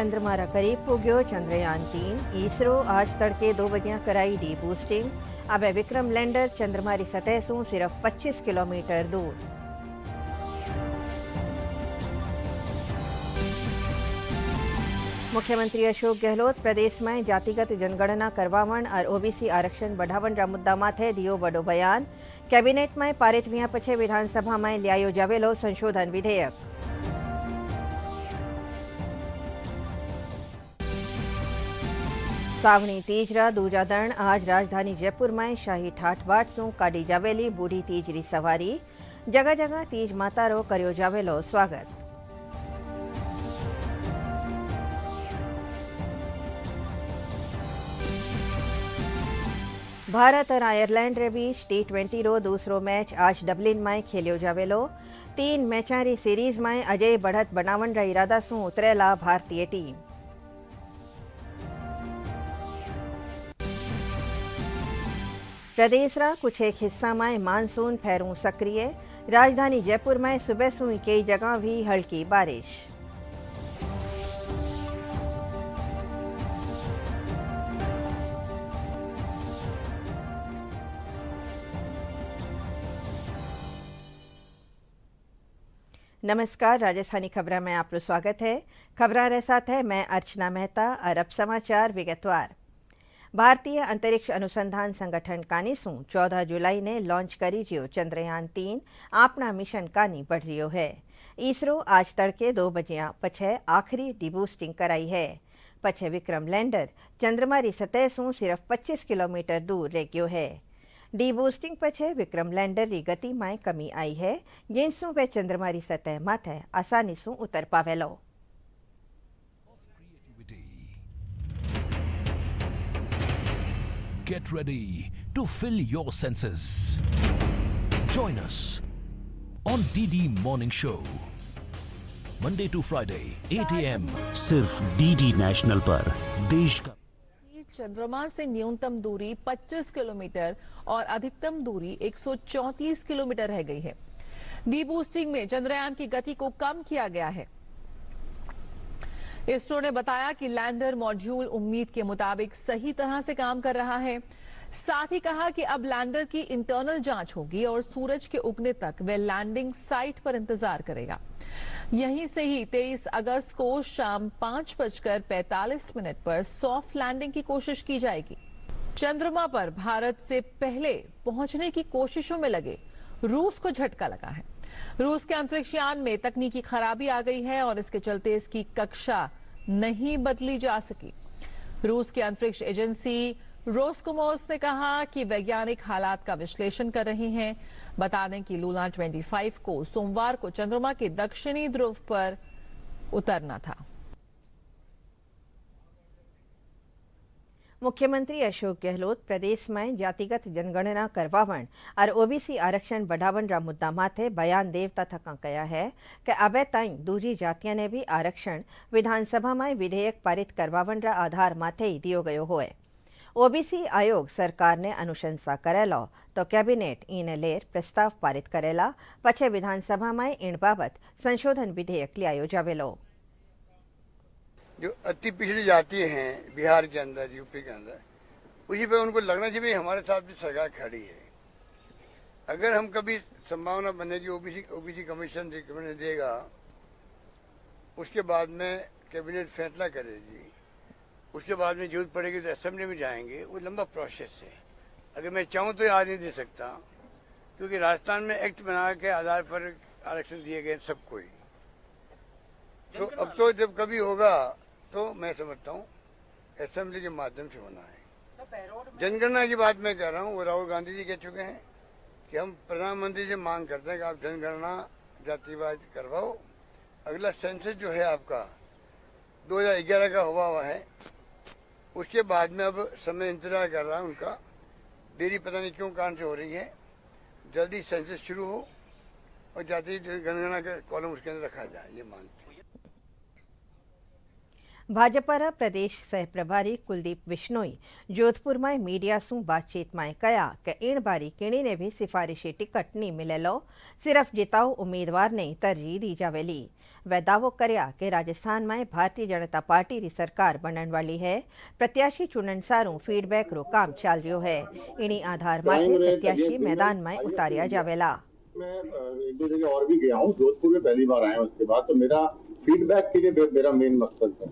चंद्रमा रा करीब पुग्यो चंद्रयान 3। इसरो आज तड़के 2 बजे कराई डी बूस्टिंग। अब विक्रम लैंडर चंद्रमा री सतह से सिर्फ 25 किलोमीटर दूर। मुख्यमंत्री अशोक गहलोत प्रदेश में जातिगत जनगणना करवावण और ओबीसी आरक्षण बढ़ावण रा मुद्दा माथे दियो बड़ो बयान। कैबिनेट में पारित व्या पछे विधानसभा में लियायो जावेलो संशोधन विधेयक। सावणी तीज रा दूजा दण आज राजधानी जयपुर में शाही ठाठ बाट सु काढ़ी जावेली बूढ़ी तीज री सवारी। जगह जगह तीज माता रो कर्यो जावेलो स्वागत। भारत और आयरलैंड रे बीच T20 रो दूसरो मैच आज डबलिन में खेलियो जावेलो। 3 मैचां री सीरीज में अजय बढ़त बनावण रा इरादा सु उतरेला भारतीय टीम। प्रदेश रा कुछ एक हिस्सा में मानसून फेरू सक्रिय। राजधानी जयपुर में सुबह सु कई जगह भी हल्की बारिश। नमस्कार, राजस्थानी खबरा में आपका स्वागत है। खबरा रे साथ है मैं अर्चना मेहता और अब समाचार विगतवार। भारतीय अंतरिक्ष अनुसंधान संगठन कानीसु 14 जुलाई ने लॉन्च करी जियो चंद्रयान 3 अपना मिशन कानी बढ़ रियो है। इसरो आज तड़के 2 बजे पछे आखिरी डीबूस्टिंग कराई है। पछे विक्रम लैंडर चंद्रमा री सतह से सिर्फ 25 किलोमीटर दूर रह गयो है। डीबूस्टिंग पछे विक्रम लैंडर री गति में कमी आई है, जिनसु वे चंद्रमा री सतह माथे आसानी से उतर पावेलो। Get ready to fill your senses. Join us on DD Morning Show, Monday to Friday, 8 a.m. सिर्फ DD नेशनल पर देश का चंद्रमा से न्यूनतम दूरी 25 किलोमीटर और अधिकतम दूरी 134 किलोमीटर रह गई है। डीबूस्टिंग में चंद्रयान की गति को कम किया गया है। इसरो ने बताया कि लैंडर मॉड्यूल उम्मीद के मुताबिक सही तरह से काम कर रहा है। साथ ही कहा कि अब लैंडर की इंटरनल जांच होगी और सूरज के उगने तक वह लैंडिंग साइट पर इंतजार करेगा। यहीं से ही 23 अगस्त को शाम 5:45 पर सॉफ्ट लैंडिंग की कोशिश की जाएगी। चंद्रमा पर भारत से पहले पहुंचने की कोशिशों में लगे रूस को झटका लगा है। रूस के अंतरिक्ष यान में तकनीकी खराबी आ गई है और इसके चलते इसकी कक्षा नहीं बदली जा सकी। रूस की अंतरिक्ष एजेंसी रोस्कोमोस ने कहा कि वैज्ञानिक हालात का विश्लेषण कर रहे हैं। बता दें कि लूना 25 को सोमवार को चंद्रमा के दक्षिणी ध्रुव पर उतरना था। मुख्यमंत्री अशोक गहलोत प्रदेश में जातिगत जनगणना करवावण और ओबीसी आरक्षण बढ़ावण रा मुद्दा माथे बयान देवता थका कया है कि अबे ताईं दूजी जातियां ने भी आरक्षण विधानसभा में विधेयक पारित करवावण रा आधार माथे ही दियो गयो होए। ओबीसी आयोग सरकार ने अनुशंसा करेलो तो कैबिनेट इन लेर प्रस्ताव पारित करेला। पछे विधानसभा में इन बाबत संशोधन विधेयक लियायो जावेलो। जो अति पिछड़ी जाति हैं बिहार के अंदर, यूपी के अंदर, उसी पे उनको लगना चाहिए हमारे साथ भी सरकार खड़ी है। अगर हम कभी संभावना बनेगी ओबीसी कमीशन देगा, उसके बाद में कैबिनेट फैसला करेगी, उसके बाद में जरूरत पड़ेगी तो असेंबली में जाएंगे। वो लंबा प्रोसेस है। अगर मैं चाहूँ तो आज नहीं दे सकता, क्योंकि राजस्थान में एक्ट बना के आधार पर आरक्षण दिए गए सबको ही। तो अब तो जब कभी होगा तो मैं समझता हूँ असेंबली के माध्यम से होना है। जनगणना की बात मैं कह रहा हूँ, वो राहुल गांधी जी कह चुके हैं कि हम प्रधानमंत्री से मांग करते हैं कि आप जनगणना जातिवाद करवाओ। अगला सेंसस जो है आपका 2011 का हुआ है, उसके बाद में अब समय इंतजार कर रहा है उनका। देरी पता नहीं क्यों कारण से हो रही है। जल्दी सेंसस शुरू हो और जाति जनगणना का कॉलम उसके अंदर रखा जाए, ये मांगते हैं। भाजपा प्रदेश सह प्रभारी कुलदीप बिश्नोई जोधपुर में मीडिया सु बातचीत में कहा कि इन बारी किणी ने भी सिफारिशी टिकट नहीं मिलेलो, सिर्फ जिताऊ उम्मीदवार ने तरजीह दी जावेली। वे दावो कर्या कि राजस्थान में भारतीय जनता पार्टी री सरकार बनने वाली है। प्रत्याशी चुनन सारू फीडबैक रो काम चल रह्यो है। इन्हीं आधार माथे प्रत्याशी मैदान में उतारिया जावेला। मैं एक दो जगह और भी गया हूँ, जोधपुर में पहली बार आया हूँ। उसके बाद तो मेरा फीडबैक के लिए मेरा मेन मकसद है,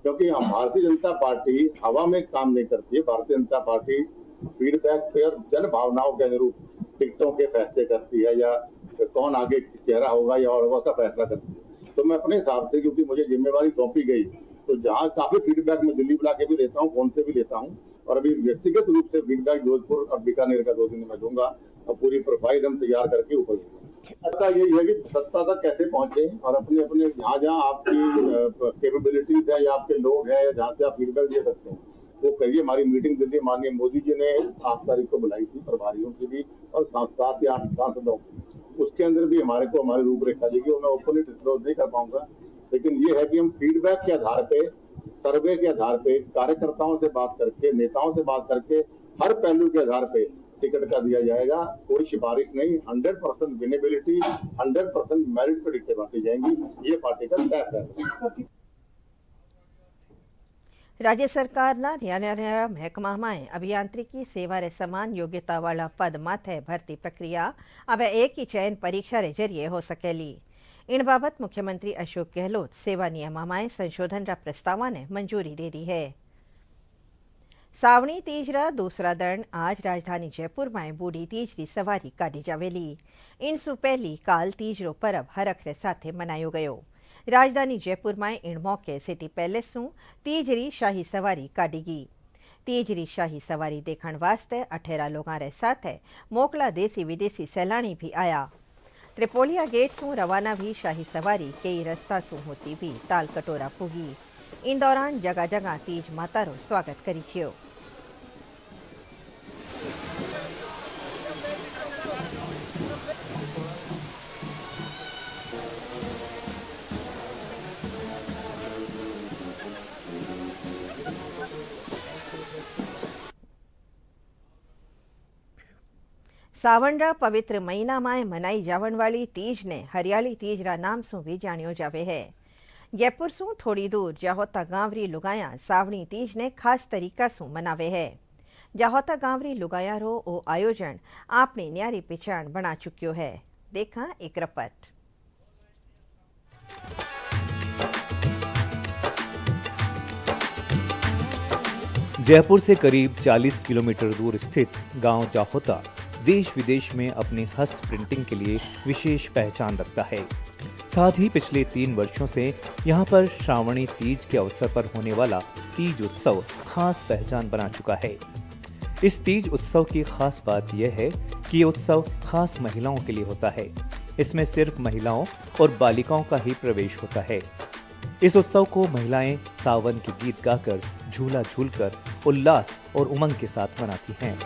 क्योंकि भारतीय जनता पार्टी हवा में काम नहीं करती है। भारतीय जनता पार्टी फीडबैक पे और जन भावनाओं के अनुरूप टिकटों के फैसले करती है, या कौन आगे चेहरा होगा या और होगा का फैसला करती है। तो मैं अपने हिसाब से, क्योंकि मुझे जिम्मेवारी सौंपी गई, तो जहाँ काफी फीडबैक मैं दिल्ली बुला के भी लेता हूँ, फोन से भी लेता हूँ, और अभी व्यक्तिगत रूप से फीडबैक जोधपुर और बीकानेर का 2 दिन में दूंगा और पूरी प्रोफाइल हम तैयार करके ऊपर अच्छा यही है कि सत्ता तक कैसे पहुंचे और अपने अपने जहाँ आपकी कैपेबिलिटीज है या आपके लोग हैं, जहाँ से आप फीडबैक दे सकते हैं वो करिए। हमारी मीटिंग दिल्ली माननीय मोदी जी ने 8 तारीख को बुलाई थी, प्रभारियों की भी और 7 या 8 सांसदों की। उसके अंदर भी हमारी रूपरेखा देगी, वो मैं ओपनली डिस्क्लोज नहीं कर पाऊंगा, लेकिन ये है कि हम फीडबैक के आधार पे, सर्वे के आधार पे, कार्यकर्ताओं से बात करके, नेताओं से बात करके, हर पहलू के आधार पे टिकट का दिया जाएगा। कोई सिफारिश नहीं, 100% विनेबिलिटी, 100% मेरिट पर टिकटें बांटी जाएंगी। ये पार्टी का तय है। राज्य सरकार न्यारा महकमा में अभियांत्रिकी सेवा रे समान योग्यता वाला पद माथे भर्ती प्रक्रिया अब एक ही चयन परीक्षा रे जरिए हो सकेली। इन बाबत मुख्यमंत्री अशोक गहलोत सेवा नियम में संशोधन रा प्रस्ताव ने मंजूरी दे दी है। सावणी तीज रा दूसरा दिन आज राजधानी जयपुर में बूढ़ी तीज की सवारी काढ़ी जावेली। इन सु पहली काल तीज रो परब हरख रे साथे मनायो गयो। राजधानी जयपुर में इन मौके सिटी पैलेस सु तीजरी शाही सवारी काढ़ीगी। तीजरी शाही सवारी देखण वास्ते 18 लोगों रे साथे मोकला देसी विदेशी सैलानी भी आया। त्रिपोलिया गेट सु रवाना भी शाही सवारी कई रस्ता सु होती भी ताल कटोरा पुगी। इन दौरान जगह जगह तीज माता रो स्वागत करी छो। सावण पवित्र महीना में मनाई जावन वाली तीज ने हरियाली तीज रा नाम सु भी जानियो जावे है। जयपुर सु थोड़ी दूर जाहोता गांवरी लुगाया सावणी तीज ने खास तरीका सु मनावे है। जाहोता गांवरी लुगाया रो ओ आयोजन आपनी न्यारी पहचान बना चुक्यो है। देखा एक रपट। जयपुर से करीब 40 किलोमीटर दूर स्थित गांव जाहोता देश विदेश में अपनी हस्त प्रिंटिंग के लिए विशेष पहचान रखता है। साथ ही पिछले 3 वर्षों से यहाँ पर श्रावणी तीज के अवसर पर होने वाला तीज उत्सव खास पहचान बना चुका है। इस तीज उत्सव की खास बात यह है कि ये उत्सव खास महिलाओं के लिए होता है। इसमें सिर्फ महिलाओं और बालिकाओं का ही प्रवेश होता है। इस उत्सव को महिलाएं सावन के गीत गाकर, झूला झूलकर उल्लास और उमंग के साथ मनाती हैं।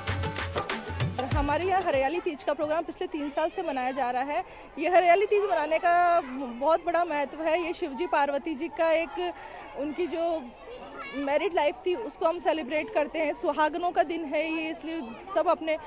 हमारे यहाँ हरियाली तीज का प्रोग्राम पिछले 3 साल से मनाया जा रहा है। ये हरियाली तीज मनाने का बहुत बड़ा महत्व है। ये शिवजी पार्वती जी का एक, उनकी जो मैरिड लाइफ थी उसको हम सेलिब्रेट करते हैं। सुहागनों का दिन है ये, इसलिए सब अपने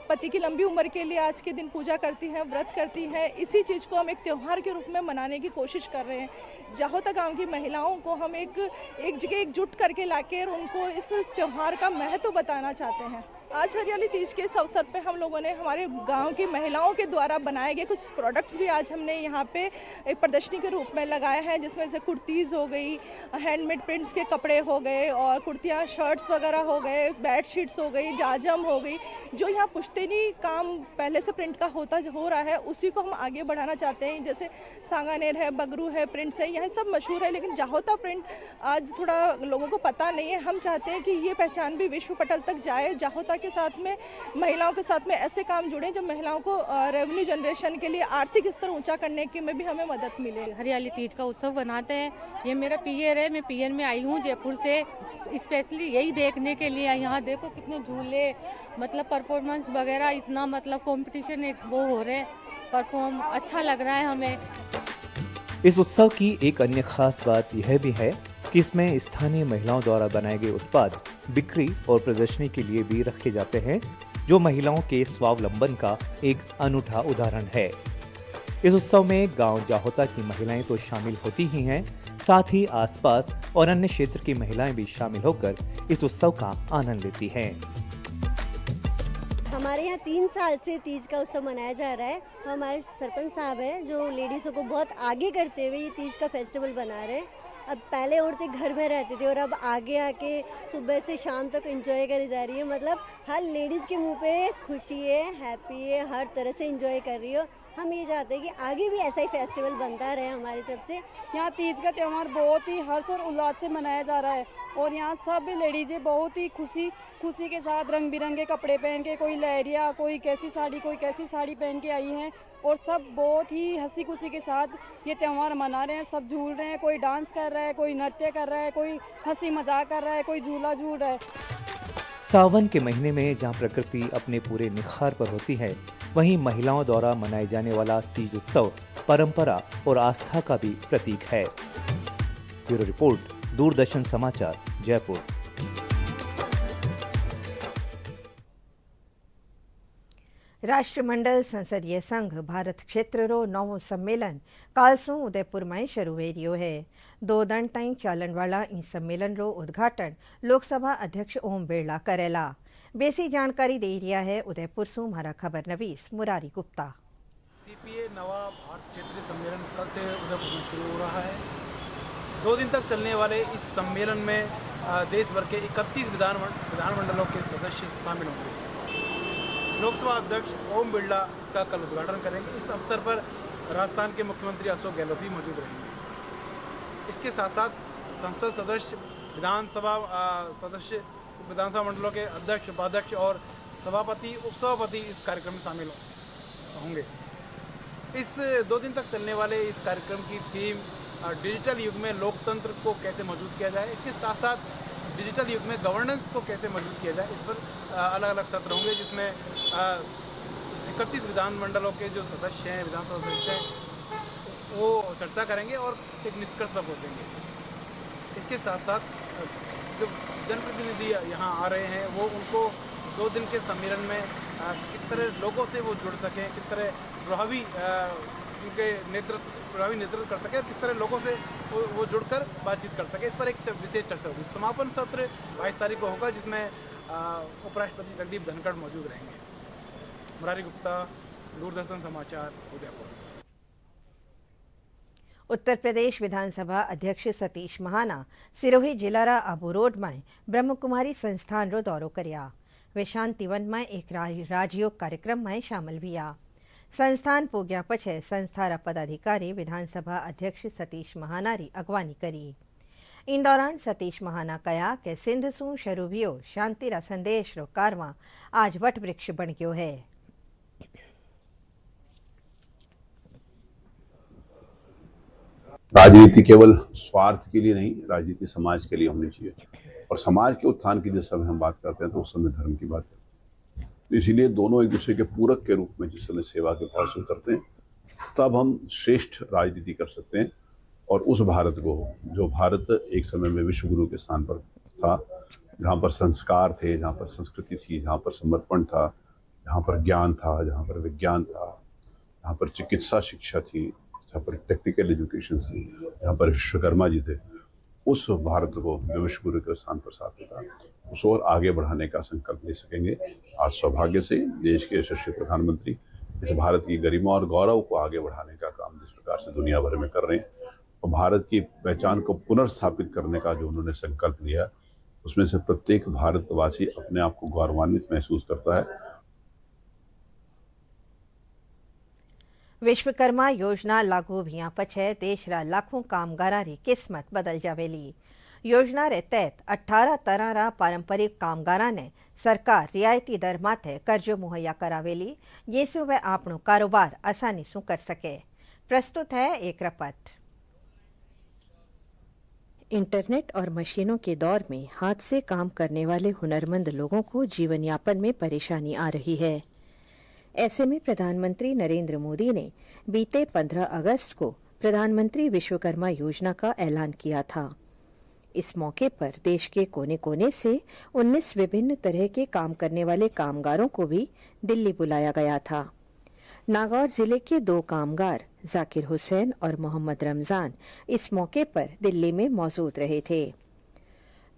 पति की लंबी उम्र के लिए आज के दिन पूजा करती हैं, व्रत करती हैं। इसी चीज़ को हम एक त्यौहार के रूप में मनाने की कोशिश कर रहे हैं। जाहोता गांव की महिलाओं को हम एक जगह एकजुट करके लाकर उनको इस त्यौहार का महत्व बताना चाहते हैं। आज हरियाली तीज के इस अवसर पे हम लोगों ने हमारे गांव की महिलाओं के द्वारा बनाए गए कुछ प्रोडक्ट्स भी आज हमने यहाँ पे एक प्रदर्शनी के रूप में लगाया है, जिसमें से कुर्तीज़ हो गई, हैंडमेड प्रिंट्स के कपड़े हो गए और कुर्तियाँ, शर्ट्स वगैरह हो गए, बेड शीट्स हो गई, जाजम हो गई। जो यहाँ पुश्तैनी काम पहले से प्रिंट का हो रहा है उसी को हम आगे बढ़ाना चाहते हैं। जैसे सांगानेर है, बगरू है, प्रिंट्स है, यह सब मशहूर है, लेकिन जाहोता प्रिंट आज थोड़ा लोगों को पता नहीं है। हम चाहते हैं कि ये पहचान भी विश्व पटल तक जाए। जाहोता के साथ में, महिलाओं के साथ में ऐसे काम जुड़े जो महिलाओं को रेवेन्यू जनरेशन के लिए आर्थिक स्तर ऊंचा करने के में भी हमें मदद मिले। हरियाली तीज का उत्सव बनाते हैं। ये मेरा पीयर है, मैं पीएन में आई हूँ जयपुर से स्पेशली यही देखने के लिए। यहाँ देखो कितने झूले, मतलब परफॉर्मेंस वगैरह, इतना मतलब कंपटीशन एक वो हो रहे, परफॉर्म अच्छा लग रहा है हमें। इस उत्सव की एक अन्य खास बात यह भी है कि इसमें स्थानीय महिलाओं द्वारा बनाए गए उत्पाद बिक्री और प्रदर्शनी के लिए भी रखे जाते हैं, जो महिलाओं के स्वावलंबन का एक अनूठा उदाहरण है। इस उत्सव में गांव जाहोता की महिलाएं तो शामिल होती ही हैं, साथ ही आसपास और अन्य क्षेत्र की महिलाएं भी शामिल होकर इस उत्सव का आनंद लेती हैं। हमारे यहाँ 3 साल से तीज का उत्सव मनाया जा रहा है। हमारे सरपंच साहब हैं जो लेडीज़ों को बहुत आगे करते हुए ये तीज का फेस्टिवल बना रहे हैं। अब पहले औरतें घर में रहती थी और अब आगे आके सुबह से शाम तक एंजॉय करी जा रही है। मतलब हर लेडीज़ के मुंह पे खुशी है, हैप्पी है, हर तरह से एंजॉय कर रही हो। हम ये चाहते हैं कि आगे भी ऐसा ही फेस्टिवल बनता रहे हमारी तरफ से। यहाँ तीज का त्यौहार बहुत ही हर्ष और उल्लास से मनाया जा रहा है और यहाँ सब लेडीजें बहुत ही खुशी के साथ रंग बिरंगे कपड़े पहन के, कोई लहरिया, कोई कैसी साड़ी पहन के आई हैं और सब बहुत ही हंसी खुशी के साथ ये त्यौहार मना रहे हैं। सब झूल रहे हैं, कोई डांस कर रहा है, कोई नृत्य कर रहा है, कोई हंसी मजाक कर रहा है, कोई झूला झूल रहा है। सावन के महीने में जहां प्रकृति अपने पूरे निखार पर होती है, वहीं महिलाओं द्वारा मनाए जाने वाला तीज उत्सव परंपरा और आस्था का भी प्रतीक है। ब्यूरो रिपोर्ट, दूरदर्शन समाचार, जयपुर। राष्ट्रमंडल संसदीय संघ भारत क्षेत्र रो नवो सम्मेलन काल सु उदयपुर में शुरू हो रही है। 2 दिन ताईं चालन वाला इस सम्मेलन रो उद्घाटन लोकसभा अध्यक्ष ओम बिरला करेला। बेसी जानकारी दे रहा है उदयपुर से हमारा खबर नवीस मुरारी गुप्ता। सीपीए नवा भारत क्षेत्रीय सम्मेलन कल से उदयपुर में शुरू हो रहा है। 2 दिन तक चलने वाले इस सम्मेलन में देश भर के 31 विधानमंडलों के सदस्य शामिल होंगे। लोकसभा अध्यक्ष ओम बिरला इसका कल उद्घाटन करेंगे। इस अवसर पर राजस्थान के मुख्यमंत्री अशोक गहलोत भी मौजूद रहेंगे। इसके साथ साथ संसद सदस्य, विधानसभा मंडलों के अध्यक्ष, उपाध्यक्ष और सभापति, उपसभापति इस कार्यक्रम में शामिल होंगे। इस 2 दिन तक चलने वाले इस कार्यक्रम की थीम डिजिटल युग में लोकतंत्र को कैसे मजबूत किया जाए, इसके साथ साथ डिजिटल युग में गवर्नेंस को कैसे मजबूत किया जाए, इस पर अलग अलग सत्र होंगे, जिसमें 31 विधानमंडलों के जो सदस्य हैं, विधानसभा सदस्य हैं, वो चर्चा करेंगे और एक निष्कर्ष पर पहुँचेंगे। इसके साथ साथ जो जनप्रतिनिधि यहाँ आ रहे हैं, वो उनको 2 दिन के सम्मेलन में किस तरह लोगों से वो जुड़ सकें, किस तरह प्रभावी नेतृत्व कर सके, किस तरह लोगों से वो जुड़कर बातचीत कर सके, इस पर एक विशेष चर्चा होगी। समापन सत्र 22 तारीख को होगा, जिसमें उपराष्ट्रपति जगदीप धनखड़ मौजूद रहेंगे। मुरारी गुप्ता, दूरदर्शन समाचार, उदयपुर। उत्तर प्रदेश विधानसभा अध्यक्ष सतीश महाना सिरोही जिलारा आबू रोड में ब्रह्म कुमारी संस्थान रो दौरो करया। वे शांतिवन में एक राजयोग कार्यक्रम में शामिल हुआ। संस्थान पोग्या पछे संस्थारा पदाधिकारी विधानसभा अध्यक्ष सतीश महाना री अगवानी करी। इन दौरान सतीश महाना कहा कि सिंध सु शुरू हुओ शांति रा संदेश रो कारवां आज वट वृक्ष बन गयो है। राजनीति केवल स्वार्थ के लिए नहीं, राजनीति समाज के लिए होनी चाहिए, और समाज के उत्थान की जिस समय हम बात करते हैं तो उस समय धर्म की बात करते हैं। तो इसीलिए दोनों एक दूसरे के पूरक के रूप में जिस समय सेवा के भाव से उतरते हैं, तब हम श्रेष्ठ राजनीति कर सकते हैं। और उस भारत को, जो भारत एक समय में विश्व गुरु के स्थान पर था, जहाँ पर संस्कार थे, जहाँ पर संस्कृति थी, जहाँ पर समर्पण था, जहाँ पर ज्ञान था, जहाँ पर विज्ञान था, जहाँ पर चिकित्सा शिक्षा थी, जहाँ पर टेक्निकल एजुकेशन थी, जहाँ पर विश्वकर्मा जी थे, उस भारत को जो विश्व गुरु के स्थान पर साथ था, उस और आगे बढ़ाने का संकल्प ले सकेंगे। आज सौभाग्य से देश के यशस्वी प्रधानमंत्री इस भारत की गरिमा और गौरव को आगे बढ़ाने का काम जिस प्रकार से दुनिया भर में कर रहे हैं, और भारत की पहचान को पुनर्स्थापित करने का जो उन्होंने संकल्प लिया, उसमें से प्रत्येक भारतवासी अपने आप को गौरवान्वित महसूस करता है। विश्वकर्मा योजना लागू भीया पछे देश रा लाखों कामगारा री किस्मत बदल जावेली। योजना रे तहत 18 तरह रा पारंपरिक कामगारा ने सरकार रियायती दर माथे कर्जो मुहैया करावेली, जिससे वे आपनो कारोबार आसानी से कर सके। प्रस्तुत है एक रिपोर्ट। इंटरनेट और मशीनों के दौर में हाथ से काम करने वाले हुनरमंद लोगों को जीवन यापन में परेशानी आ रही है। ऐसे में प्रधानमंत्री नरेंद्र मोदी ने बीते 15 अगस्त को प्रधानमंत्री विश्वकर्मा योजना का ऐलान किया था। इस मौके पर देश के कोने कोने से 19 विभिन्न तरह के काम करने वाले कामगारों को भी दिल्ली बुलाया गया था। नागौर जिले के 2 कामगार जाकिर हुसैन और मोहम्मद रमजान इस मौके पर दिल्ली में मौजूद रहे थे।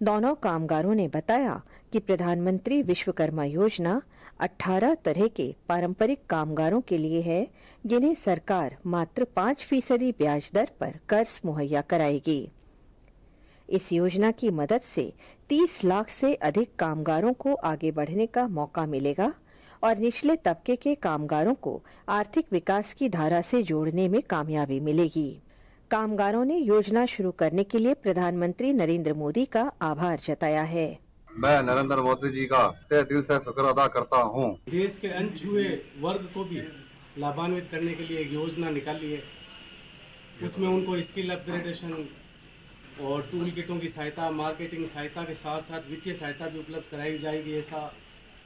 दोनों कामगारों ने बताया कि प्रधानमंत्री विश्वकर्मा योजना 18 तरह के पारंपरिक कामगारों के लिए है, जिन्हें सरकार मात्र 5% ब्याज दर पर कर्ज मुहैया कराएगी। इस योजना की मदद से 30 लाख से अधिक कामगारों को आगे बढ़ने का मौका मिलेगा और निचले तबके के कामगारों को आर्थिक विकास की धारा से जोड़ने में कामयाबी मिलेगी। कामगारों ने योजना शुरू करने के लिए प्रधानमंत्री नरेंद्र मोदी का आभार जताया है। मैं नरेंद्र मोदी जी का तहे दिल से शुक्र अदा करता हूँ। देश के अनछुए वर्ग को भी लाभान्वित करने के लिए एक योजना निकाली है। उसमें उनको स्किल अपग्रेडेशन और टूल किटों की सहायता, मार्केटिंग सहायता के साथ साथ वित्तीय सहायता भी उपलब्ध कराई जाएगी, ऐसा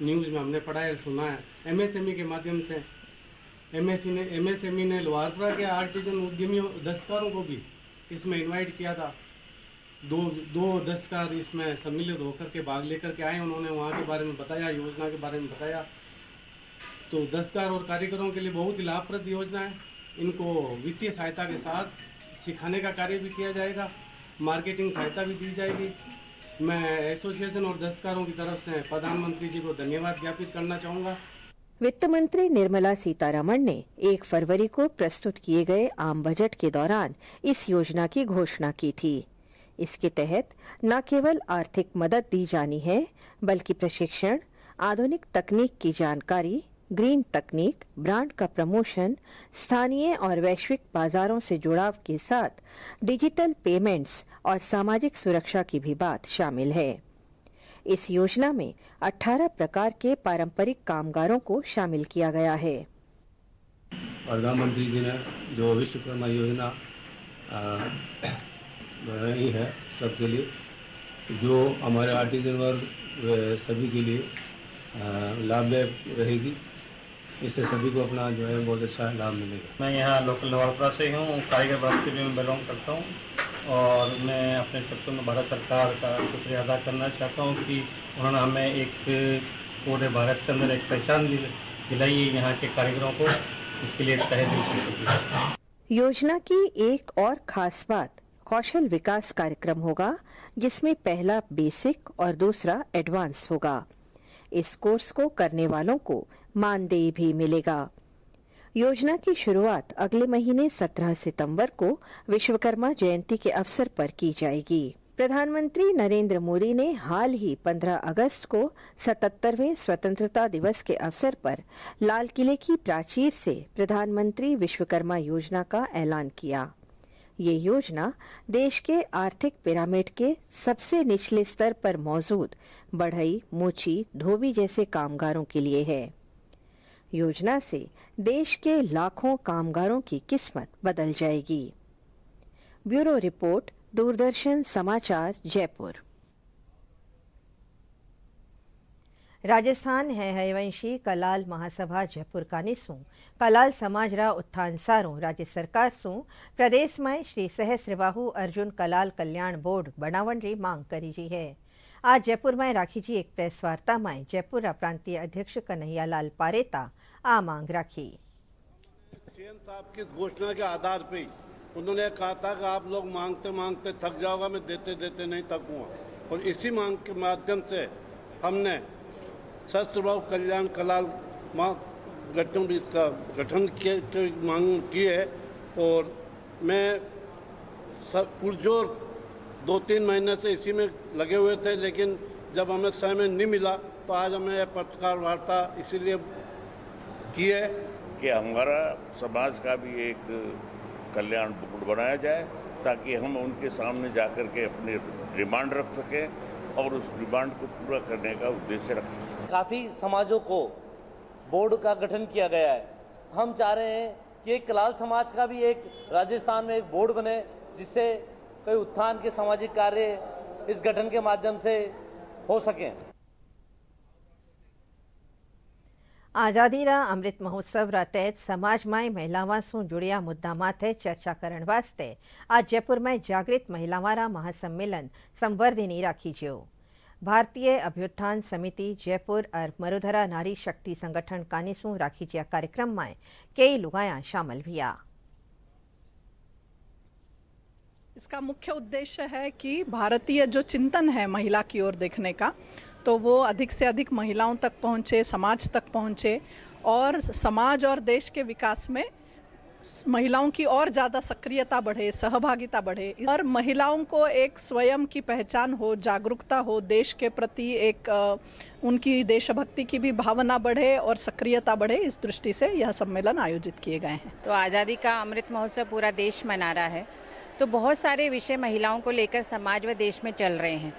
न्यूज़ में हमने पढ़ा है, सुना है। एमएसएमई के माध्यम से एमएसएमई ने लोहारपुरा के आर्टिजन उद्यमियों दस्तकारों को भी इसमें इनवाइट किया था। दो दस्तकार इसमें सम्मिलित होकर के भाग लेकर के आए। उन्होंने वहाँ के बारे में बताया, योजना के बारे में बताया। तो दस्तकार और कारीगरों के लिए बहुत ही लाभप्रद योजना है। इनको वित्तीय सहायता के साथ सिखाने का कार्य भी किया जाएगा, मार्केटिंग सहायता भी दी जाएगी। मैं एसोसिएशन और दस्तकारों की तरफ से प्रधानमंत्री जी को धन्यवाद ज्ञापित करना चाहूँगा। वित्त मंत्री निर्मला सीतारमण ने 1 फरवरी को प्रस्तुत किए गए आम बजट के दौरान इस योजना की घोषणा की थी। इसके तहत न केवल आर्थिक मदद दी जानी है, बल्कि प्रशिक्षण, आधुनिक तकनीक की जानकारी, ग्रीन तकनीक, ब्रांड का प्रमोशन, स्थानीय और वैश्विक बाजारों से जुड़ाव के साथ डिजिटल पेमेंट्स और सामाजिक सुरक्षा की भी बात शामिल है। इस योजना में 18 प्रकार के पारंपरिक कामगारों को शामिल किया गया है। प्रधानमंत्री जी ने जो विश्वकर्मा योजना बनाई है सबके लिए, जो हमारे आर्टिजन वर्ग सभी के लिए लाभदायक रहेगी। इससे सभी को अपना जो है बहुत अच्छा लाभ मिलेगा। मैं यहाँ लोकल लोहारपुरा से हूँ, कारीगर वर्ग से भी मैं बिलोंग करता हूँ और मैं अपने शब्दों में भारत सरकार का शुक्रिया अदा करना चाहता हूँ कि उन्होंने हमें एक पूरे भारत के अंदर एक पहचान दिलाई है यहाँ के कारीगरों को। इसके लिए तहे दिल से शुक्रिया। योजना की एक और खास बात कौशल विकास कार्यक्रम होगा, जिसमें पहला बेसिक और दूसरा एडवांस होगा। इस कोर्स को करने वालों को मानदेय भी मिलेगा। योजना की शुरुआत अगले महीने 17 सितंबर को विश्वकर्मा जयंती के अवसर पर की जाएगी। प्रधानमंत्री नरेंद्र मोदी ने हाल ही 15 अगस्त को 77वें स्वतंत्रता दिवस के अवसर पर लाल किले की प्राचीर से प्रधानमंत्री विश्वकर्मा योजना का ऐलान किया। ये योजना देश के आर्थिक पिरामिड के सबसे निचले स्तर पर मौजूद बढ़ई, मोची, धोबी जैसे कामगारों के लिए है। योजना से देश के लाखों कामगारों की किस्मत बदल जाएगी। ब्यूरो रिपोर्ट, दूरदर्शन समाचार, जयपुर। राजस्थान है हयवंशी कलाल महासभा जयपुर कानिसूं कलाल समाजरा उत्थान सारूं राज्य सरकार सूं प्रदेश में श्री सहस्त्रबाहु अर्जुन कलाल कल्याण बोर्ड बनावण री मांग करी जी है। आज जयपुर में राखी जी एक प्रेस वार्ता में जयपुर प्रांतीय अध्यक्ष कन्हैयालाल पारेता आ मांग राखी। सीएम साहब की घोषणा के आधार पे उन्होंने कहा था कि आप लोग मांगते मांगते थक जाओगे, मैं देते देते नहीं थकूंगा। और इसी मांग के माध्यम से हमने सहस्त्रबाहु कल्याण कलाल गठन इसका गठन की मांग की है। और मैं पुरजोर 2-3 महीने से इसी में लगे हुए थे, लेकिन जब हमें समय नहीं मिला तो आज हमें यह पत्रकार वार्ता इसीलिए की है कि हमारा समाज का भी एक कल्याण बोर्ड बनाया जाए, ताकि हम उनके सामने जाकर के अपने डिमांड रख सकें और उस डिमांड को पूरा करने का उद्देश्य रखें। काफ़ी समाजों को बोर्ड का गठन किया गया है। हम चाह रहे हैं कि एक कलाल समाज का भी एक राजस्थान में एक बोर्ड बने, जिससे कई उत्थान के सामाजिक कार्य इस गठन के माध्यम से हो सकें। आज़ादीरा अमृत महोत्सव तहत समाज में महिलाओं से जुड़िया मुद्दा माथे चर्चा करने वास्ते आज जयपुर में जागृत महिलावारा महासम्मेलन संवर्धिनी राखी जो। भारतीय अभ्युत्थान समिति जयपुर और मरुधरा नारी शक्ति संगठन कानिसू राखी जिया कार्यक्रम में कई लुगाया शामिल हुआ। इसका मुख्य उद्देश्य है कि भारतीय जो चिंतन है महिला की ओर देखने का, तो वो अधिक से अधिक महिलाओं तक पहुँचे, समाज तक पहुँचे और समाज और देश के विकास में महिलाओं की और ज़्यादा सक्रियता बढ़े, सहभागिता बढ़े और महिलाओं को एक स्वयं की पहचान हो, जागरूकता हो, देश के प्रति एक उनकी देशभक्ति की भी भावना बढ़े और सक्रियता बढ़े। इस दृष्टि से यह सम्मेलन आयोजित किए गए हैं। तो आज़ादी का अमृत महोत्सव पूरा देश मना रहा है, तो बहुत सारे विषय महिलाओं को लेकर समाज व देश में चल रहे हैं।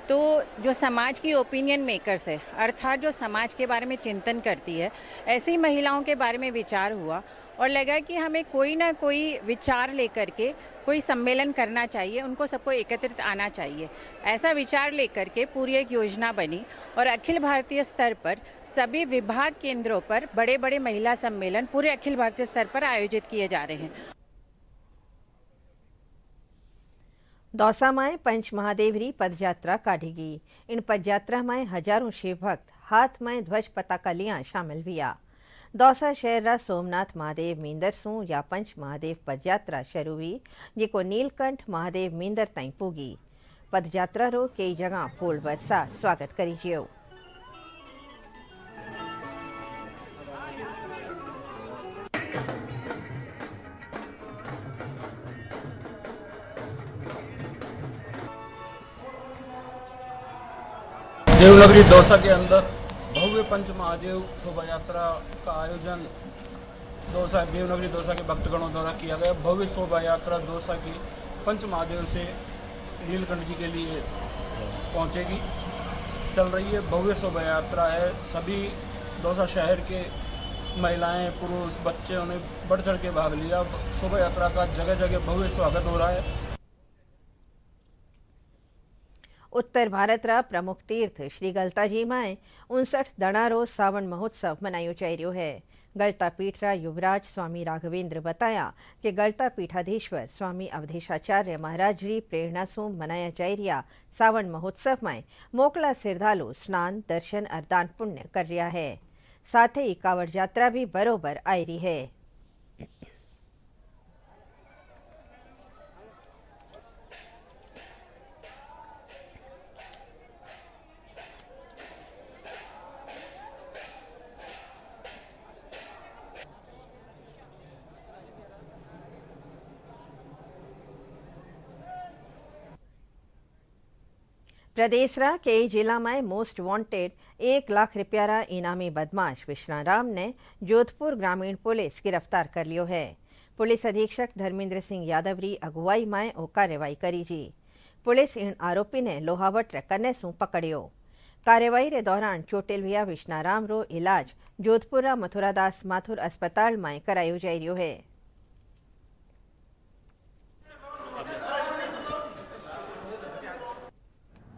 तो जो समाज की ओपिनियन मेकर्स है, अर्थात जो समाज के बारे में चिंतन करती है, ऐसी महिलाओं के बारे में विचार हुआ और लगा कि हमें कोई ना कोई विचार लेकर के कोई सम्मेलन करना चाहिए, उनको सबको एकत्रित आना चाहिए। ऐसा विचार लेकर के पूरी एक योजना बनी और अखिल भारतीय स्तर पर सभी विभाग केंद्रों पर बड़े बड़े महिला सम्मेलन पूरे अखिल भारतीय स्तर पर आयोजित किए जा रहे हैं। दौसा में पंच महादेवरी पदयात्रा काढ़ी। इन पदयात्रा में हजारों शिव भक्त हाथ में ध्वज पताका लिया शामिल हुआ। दौसा शहर सोमनाथ महादेव मींदर सू या पंच महादेव पदयात्रा शुरू हुई, जिको नीलकंठ महादेव मींदर ताई पूगी। पदयात्रा रो कई जगह फूल बरसा स्वागत करी जियो। देवनगरी दौसा के अंदर भव्य पंच महादेव शोभा यात्रा का आयोजन देवनगरी दौसा के भक्तगणों द्वारा किया गया। भव्य शोभा यात्रा दौसा की पंच महादेव से नीलकंठ जी के लिए पहुंचेगी, चल रही है। भव्य शोभा यात्रा है। सभी दौसा शहर के महिलाएं, पुरुष, बच्चों ने बढ़ चढ़ के भाग लिया। शोभा यात्रा का जगह जगह भव्य स्वागत हो रहा है। उत्तर भारत रा प्रमुख तीर्थ श्री गलताजी में 59 दणारो सावन महोत्सव मनायो जा रहा है। गलता पीठ रा युवराज स्वामी राघवेंद्र बताया कि गलता पीठाधीश्वर स्वामी अवधेशाचार्य महाराज री प्रेरणा से मनाया जा रहा सावन महोत्सव में मोकला श्रद्धालु स्नान, दर्शन और दान पुण्य कर रहा है। साथ ही कावड़ यात्रा भी बरोबर आई रही है। प्रदेश रा कई जिला में मोस्ट वांटेड 1 लाख रुपया रा इनामी बदमाश विश्राराम ने जोधपुर ग्रामीण पुलिस गिरफ्तार कर लियो है। पुलिस अधीक्षक धर्मेंद्र सिंह यादव री अगुवाई में ओ कार्यवाही करी जी। पुलिस इन आरोपी ने लोहावट रे कन्ने सू पकड़ियो। कार्यवाही रे दौरान चोटिल हुआ विश्राराम रो इलाज जोधपुर रा मथुरादास माथुर अस्पताल में करायो जा रही है।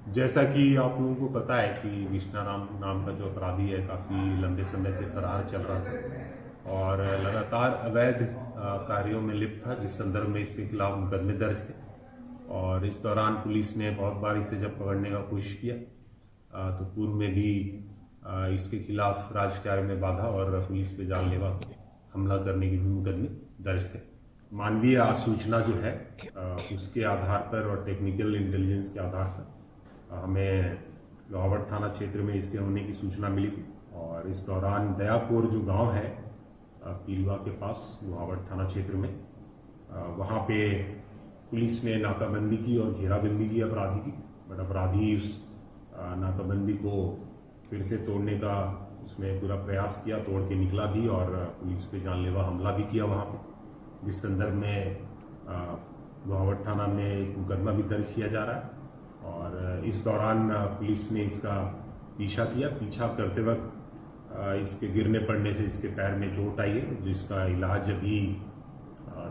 जैसा कि आप लोगों को पता है कि विश्राराम नाम का जो अपराधी है काफ़ी लंबे समय से फरार चल रहा था और लगातार अवैध कार्यों में लिप्त था, जिस संदर्भ में इसके खिलाफ मुकदमे दर्ज थे। और इस दौरान पुलिस ने बहुत बार इसे जब पकड़ने का कोशिश किया तो पूर्व में भी इसके खिलाफ राजकार्य में बाधा और पुलिस पे जानलेवा हमला करने के भी मुकदमे दर्ज थे। मानवीय सूचना जो है उसके आधार पर और टेक्निकल इंटेलिजेंस के आधार पर हमें लोहावट थाना क्षेत्र में इसके होने की सूचना मिली थी और इस दौरान दयापुर जो गांव है पीलवा के पास लोहावट थाना क्षेत्र में, वहां पे पुलिस ने नाकाबंदी की और घेराबंदी की अपराधी की। बट अपराधी उस नाकाबंदी को फिर से तोड़ने का उसमें पूरा प्रयास किया, तोड़ के निकला भी और पुलिस पे जानलेवा हमला भी किया वहाँ पे, जिस संदर्भ में लोहावट थाना में एक मुकदमा भी दर्ज किया जा रहा है। और इस दौरान पुलिस ने इसका पीछा करते वक्त इसके गिरने पड़ने से इसके पैर में चोट आई है, जिसका इलाज अभी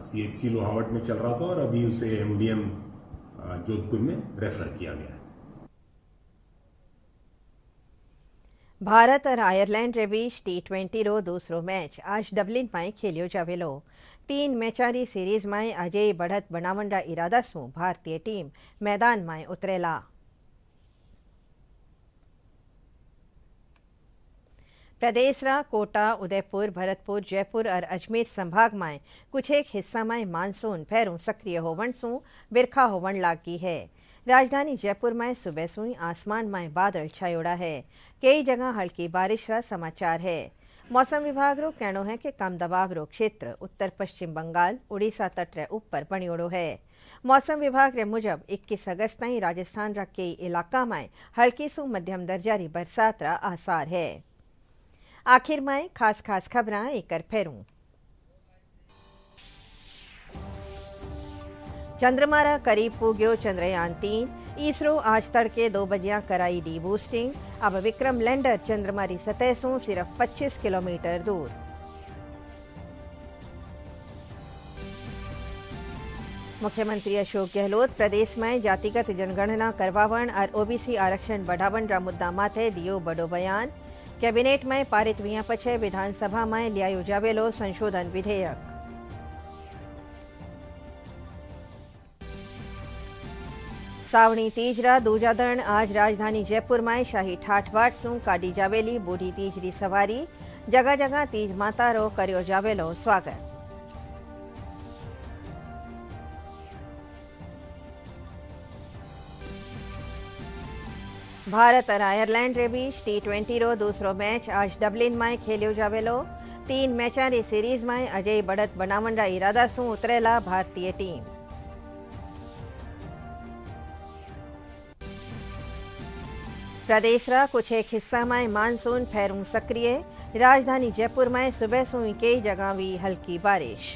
CHC लोहावट में चल रहा था और अभी उसे MDM जोधपुर में रेफर किया गया है। भारत और आयरलैंड रे बीच T20 रो दूसरो मैच आज डबलिन में खेलियो जावेलो। 3 मैचारी सीरीज में अजय बढ़त बनावंडा इरादा सु भारतीय टीम मैदान में उतरेला। प्रदेश रा कोटा, उदयपुर, भरतपुर, जयपुर और अजमेर संभाग में कुछ एक हिस्सा में मानसून फेरों सक्रिय होवन सु बिरखा होवन लागी है। राजधानी जयपुर में सुबह सुई आसमान में बादल छायोड़ा है। कई जगह हल्की बारिश का समाचार है। मौसम विभाग रो कहनो है कि कम दबाव रो क्षेत्र उत्तर पश्चिम बंगाल, उड़ीसा तट रे ऊपर बनियोड़ो है। मौसम विभाग रे मुजब 21 अगस्त ताईं राजस्थान रा कई इलाका में हल्की सु मध्यम दर्जारी बरसात रा आसार है। आखिर में खास खबरां एक फेरूं। चंद्रमा रा करीब पुग्यो चंद्रयान 3। इसरो आज तड़के 2 बजे कराई डी बूस्टिंग। अब विक्रम लैंडर चंद्रमा री सतह से सिर्फ 25 किलोमीटर दूर। मुख्यमंत्री अशोक गहलोत प्रदेश में जातिगत जनगणना करवावण और ओबीसी आरक्षण बढ़ावण रा मुद्दा माथे दियो बड़ो बयान। कैबिनेट में पारित विया पछे विधानसभा में लियायो जावेलो संशोधन विधेयक। सावणी तीजरा दूजा दण आज राजधानी जयपुर में शाही ठाठ बाट सु काढ़ी जावेली बूढ़ी तीजरी सवारी। जगह जगह तीज माता रो कर्यो जावेलो स्वागत। भारत और आयरलैंड रे बीच T20 रो दूसरो मैच आज डबलिन में खेलियो जावेलो। 3 मैचारी सीरीज में अजय बढ़त बनावंडा इरादा सु उतरेला भारतीय टीम। प्रदेश रा कुछ एक हिस्सा में मानसून फेरूं सक्रिय। राजधानी जयपुर में सुबह सु कई जगह हुई हल्की बारिश।